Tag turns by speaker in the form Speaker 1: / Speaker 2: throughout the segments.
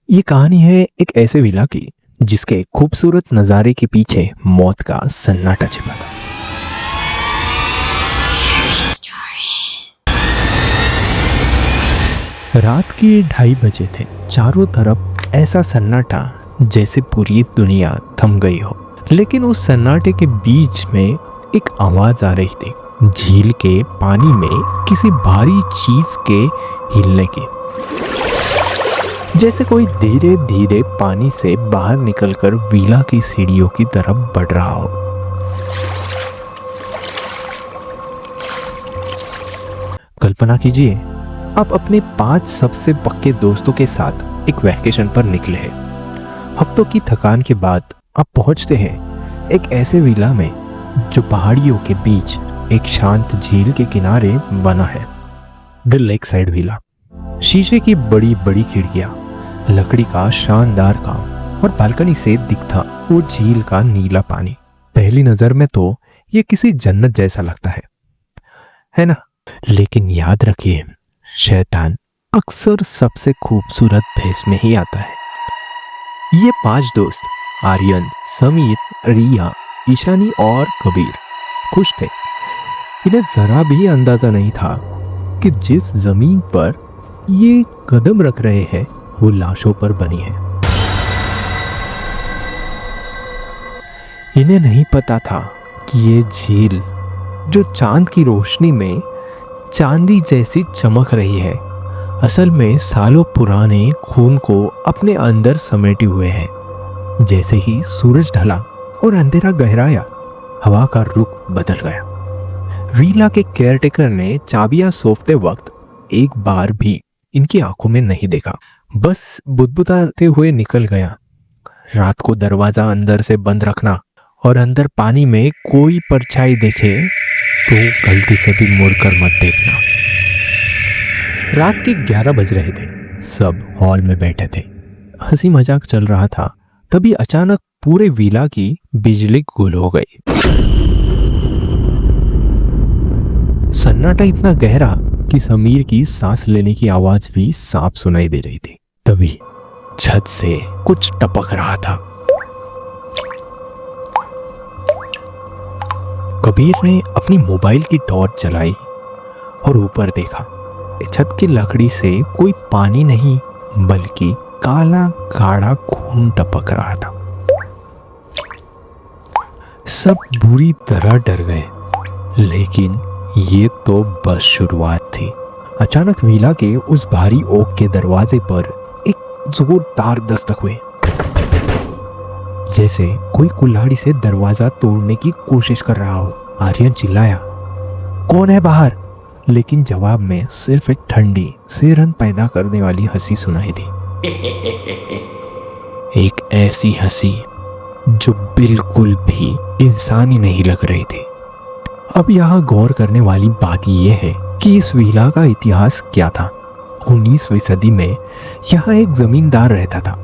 Speaker 1: ये कहानी है एक ऐसे विला की जिसके खूबसूरत नज़ारे के पीछे मौत का सन्नाटा छिपा था। रात के 2:30 बजे थे। चारों तरफ ऐसा सन्नाटा जैसे पूरी दुनिया थम गई हो। लेकिन उस सन्नाटे के बीच में एक आवाज आ रही थी, झील के पानी में किसी भारी चीज के हिलने की। जैसे कोई धीरे धीरे पानी से बाहर निकलकर विला की सीढ़ियों की तरफ बढ़ रहा हो। कल्पना कीजिए, आप अपने 5 सबसे पक्के दोस्तों के साथ एक वैकेशन पर निकले हैं। हफ्तों की थकान के बाद आप पहुंचते हैं एक ऐसे विला में जो पहाड़ियों के बीच एक शांत झील के किनारे बना है। The lake side villa. शीशे की बड़ी बड़ी खिड़कियां, लकड़ी का शानदार काम और बालकनी से दिखता वो झील का नीला पानी। पहली नजर में तो ये किसी जन्नत जैसा लगता है ना? लेकिन याद रखिए, शैतान अक्सर सबसे खूबसूरत भेस में ही आता है। ये 5 दोस्त आर्यन, समीर, रिया, ईशानी और कबीर खुश थे। इन्हें जरा भी अंदाजा नहीं था कि जिस जमीन पर ये कदम रख रहे हैं वो लाशों पर बनी है। इन्हें नहीं पता था कि ये झील जो चांद की रोशनी में चांदी जैसी चमक रही है, असल में सालों पुराने खून को अपने अंदर समेटे हुए है। जैसे ही सूरज ढला और अंधेरा गहराया, हवा का रुख बदल गया। विला के केयरटेकर ने चाबियां सौंपते वक्त एक बार भी इनकी आंखों में नहीं देखा, बस बुदबुदाते हुए निकल गया। रात को दरवाजा अंदर से बंद रखना और अंदर पानी में कोई परछाई दिखे तो गलती से भी मुड़कर मत देखना। रात के 11 बज रहे थे। सब हॉल में बैठे थे, हंसी मजाक चल रहा था। तभी अचानक पूरे विला की बिजली गुल हो गई। सन्नाटा इतना गहरा कि समीर की सांस लेने की आवाज भी साफ सुनाई दे रही थी। तभी छत से कुछ टपक रहा था। कबीर ने अपनी मोबाइल की टॉर्च जलाई और ऊपर देखा। छत की लकड़ी से कोई पानी नहीं बल्कि काला गाढ़ा खून टपक रहा था। सब बुरी तरह डर गए, लेकिन ये तो बस शुरुआत थी। अचानक विला के उस भारी ओक के दरवाजे पर एक जोरदार दस्तक हुई, जैसे कोई कुल्हाड़ी से दरवाजा तोड़ने की कोशिश कर रहा हो। आर्यन चिल्लाया, कौन है बाहर? लेकिन जवाब में सिर्फ एक ठंडी सिरहन पैदा करने वाली हंसी सुनाई दी। एक ऐसी हंसी जो बिल्कुल भी इंसानी नहीं लग रही थी। अब यहाँ गौर करने वाली बात यह है कि इस विला का इतिहास क्या था। 19वीं सदी में यहाँ एक जमींदार रहता था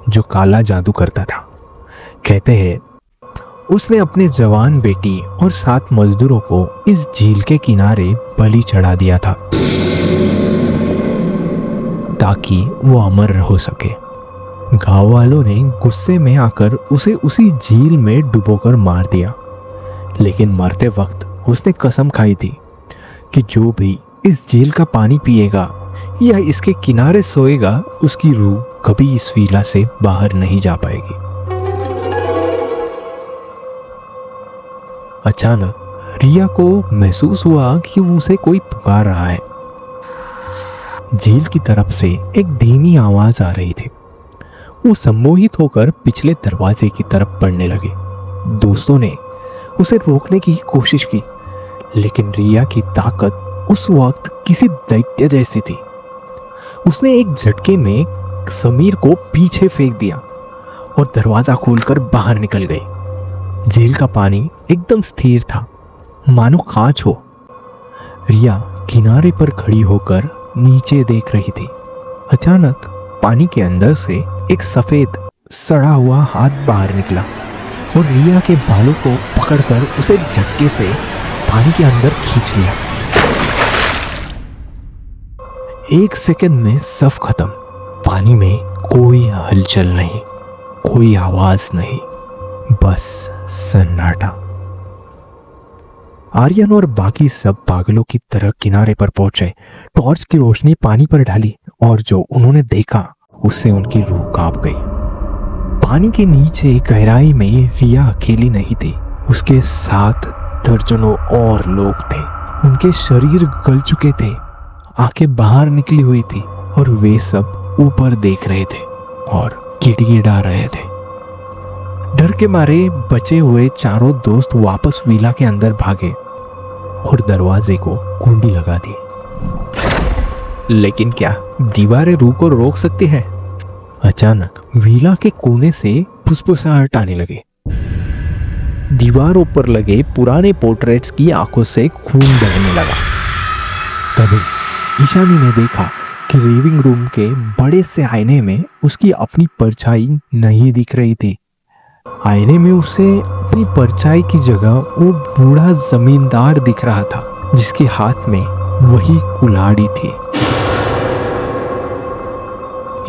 Speaker 1: जो काला जादू करता था। कहते हैं उसने अपने जवान बेटी और 7 मजदूरों को इस झील के किनारे बलि चढ़ा दिया था ताकि वो अमर हो सके। गांव वालों ने गुस्से में आकर उसे उसी झील में डुबोकर मार दिया। लेकिन मरते वक्त उसने कसम खाई थी कि जो भी इस झील का पानी पिएगा या इसके किनारे सोएगा, उसकी रूह कभी इस विला से बाहर नहीं जा पाएगी। अचानक रिया को महसूस हुआ कि उसे कोई पुकार रहा है। झील की तरफ से एक धीमी आवाज आ रही थी। वो सम्मोहित होकर पिछले दरवाजे की तरफ बढ़ने लगे। दोस्तों ने उसे रोकने की कोशिश की, लेकिन रिया की ताकत उस वक्त किसी दैत्य जैसी थी। उसने एक झटके में समीर को पीछे फेंक दिया और दरवाजा खोलकर बाहर निकल गई। झील का पानी एकदम स्थिर था, मानो कांच हो। रिया किनारे पर खड़ी होकर नीचे देख रही थी। अचानक पानी के अंदर से एक सफेद सड़ा हुआ हाथ बाहर निकला और रिया के बालों को पकड़कर उसे झटके से पानी के अंदर खींच लिया। 1 सेकंड में सब खत्म। पानी में कोई हलचल नहीं, कोई आवाज नहीं, बस सन्नाटा। आर्यन और बाकी सब पागलों की तरह किनारे पर पहुंचे, टॉर्च की रोशनी पानी पर डाली और जो उन्होंने देखा उससे उनकी रूह कांप गई। पानी के नीचे गहराई में रिया अकेली नहीं थी, उसके साथ दर्जनों और लोग थे। उनके शरीर गल चुके थे, आंखें बाहर निकली हुई थी और वे सब ऊपर देख रहे थे और गिड़गिड़ा रहे थे। डर के मारे बचे हुए चारों दोस्त वापस विला के अंदर भागे और दरवाजे को कुंडी लगा दी। लेकिन क्या दीवारें रूह को रोक सकती है? अचानक विला के कोने से फुसफुसाहट आने लगे। दीवारों पर लगे पुराने पोर्ट्रेट्स की आंखों से खून बहने लगा। तभी ईशानी ने देखा कि लिविंग रूम के बड़े से आईने में उसकी अपनी परछाई नहीं दिख रही थी। आईने में उसे अपनी परछाई की जगह वो बूढ़ा जमींदार दिख रहा था, जिसके हाथ में वही कुल्हाड़ी थी।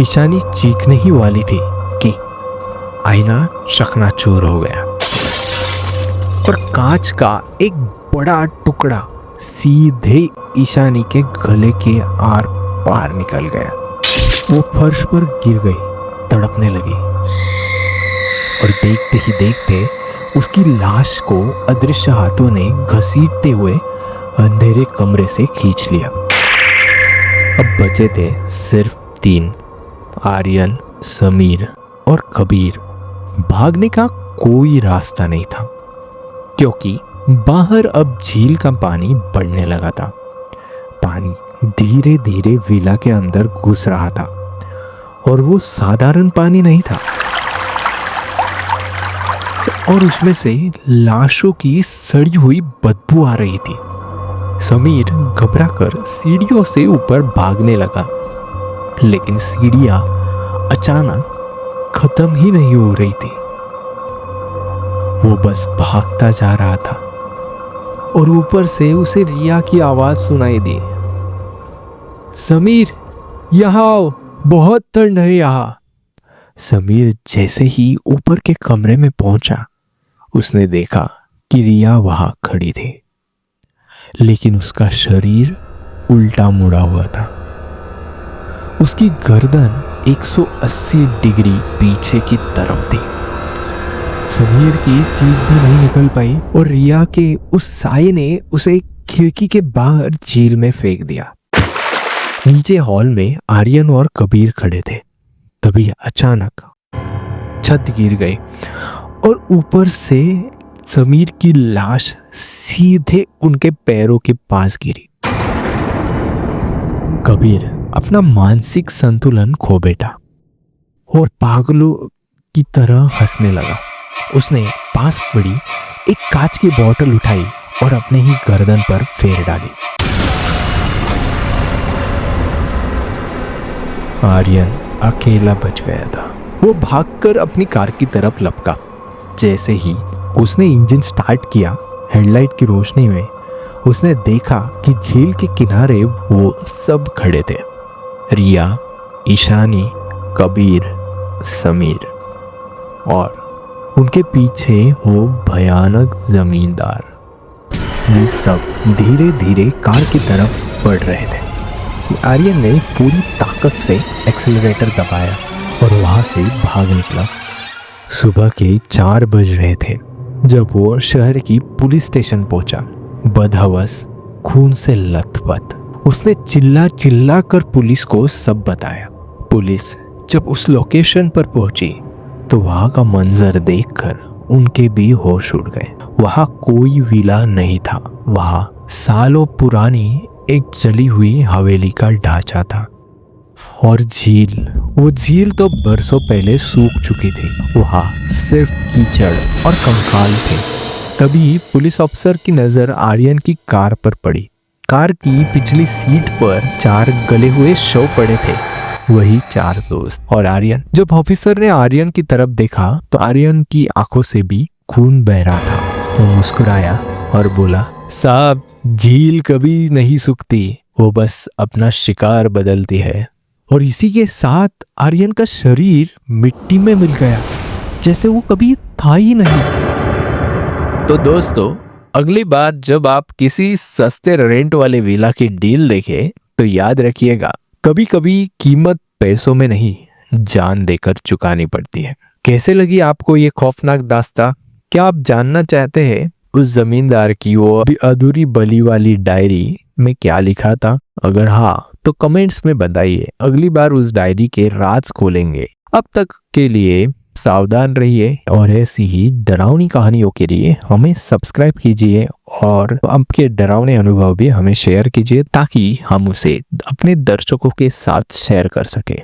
Speaker 1: ईशानी चीखने ही वाली थी कि आईना चकनाचूर हो गया और कांच का एक बड़ा टुकड़ा सीधे ईशानी के गले के आर पार निकल गया। वो फर्श पर गिर गई, तड़पने लगी और देखते ही देखते उसकी लाश को अदृश्य हाथों ने घसीटते हुए अंधेरे कमरे से खींच लिया। अब बचे थे सिर्फ 3, आर्यन, समीर और कबीर। भागने का कोई रास्ता नहीं था क्योंकि बाहर अब झील का पानी बढ़ने लगा था। पानी धीरे धीरे विला के अंदर घुस रहा था और वो साधारण पानी नहीं था और उसमें से लाशों की सड़ी हुई बदबू आ रही थी। समीर घबराकर सीढ़ियों से ऊपर भागने लगा, लेकिन सीढ़ियां अचानक खत्म ही नहीं हो रही थी। वो बस भागता जा रहा था और ऊपर से उसे रिया की आवाज सुनाई दी, समीर यहाँ आओ, बहुत ठंड है यहाँ। समीर जैसे ही ऊपर के कमरे में पहुंचा, उसने देखा कि रिया वहां खड़ी थी, लेकिन उसका शरीर उल्टा मुड़ा हुआ था। उसकी गर्दन 180 डिग्री पीछे की तरफ थी। समीर की चीख भी नहीं निकल पाई और रिया के उस साये ने उसे खिड़की के बाहर झील में फेंक दिया। नीचे हॉल में आर्यन और कबीर खड़े थे। तभी अचानक छत गिर गई और ऊपर से समीर की लाश सीधे उनके पैरों के पास गिरी। कबीर अपना मानसिक संतुलन खो बैठा और पागलों की तरह हंसने लगा। उसने पास पड़ी एक कांच की बोतल उठाई और अपने ही गर्दन पर फेर डाली। आर्यन अकेला बच गया था। वो भागकर अपनी कार की तरफ लपका। जैसे ही उसने इंजन स्टार्ट किया, हेडलाइट की रोशनी में उसने देखा कि झील के किनारे वो सब खड़े थे, रिया, ईशानी, कबीर, समीर और उनके पीछे वो भयानक जमींदार। ये सब धीरे धीरे कार की तरफ बढ़ रहे थे। आर्यन ने पूरी ताकत से एक्सेलरेटर दबाया और वहां से भाग निकला। सुबह के 4 बज रहे थे जब वो शहर की पुलिस स्टेशन पहुंचा। बदहवस, खून से लथपथ, उसने चिल्ला चिल्ला कर पुलिस को सब बताया। पुलिस जब उस लोकेशन पर पहुंची तो वहां का मंजर देखकर उनके भी होश उड़ गए। वहां कोई विला नहीं था, वहां सालों पुरानी एक जली हुई हवेली का ढांचा था और वो झील तो बरसों पहले सूख चुकी थी। वहां सिर्फ कीचड़ और कंकाल थे। तभी पुलिस ऑफिसर की नजर आर्यन की कार पर पड़ी। कार की पिछली सीट पर 4 गले हुए शव पड़े थे, वही 4 दोस्त और आर्यन। जब ऑफिसर ने आर्यन की तरफ देखा तो आर्यन की आंखों से भी खून बह रहा था। वो मुस्कुराया और बोला, साहब, झील कभी नहीं सूखती, वो बस अपना शिकार बदलती है। और इसी के साथ आर्यन का शरीर मिट्टी में मिल गया, जैसे वो कभी था ही नहीं। तो दोस्तों, अगली बार जब आप किसी सस्ते रेंट वाले विला की डील देखें तो याद रखिएगा, कभी कभी कीमत पैसों में नहीं, जान देकर चुकानी पड़ती है। कैसे लगी आपको ये खौफनाक दास्तां? क्या आप जानना चाहते हैं उस जमींदार की वो अधूरी बली वाली डायरी में क्या लिखा था? अगर हाँ तो कमेंट्स में बताइए, अगली बार उस डायरी के राज खोलेंगे। अब तक के लिए सावधान रहिए और ऐसी ही डरावनी कहानियों के लिए हमें सब्सक्राइब कीजिए और आपके डरावने अनुभव भी हमें शेयर कीजिए ताकि हम उसे अपने दर्शकों के साथ शेयर कर सके।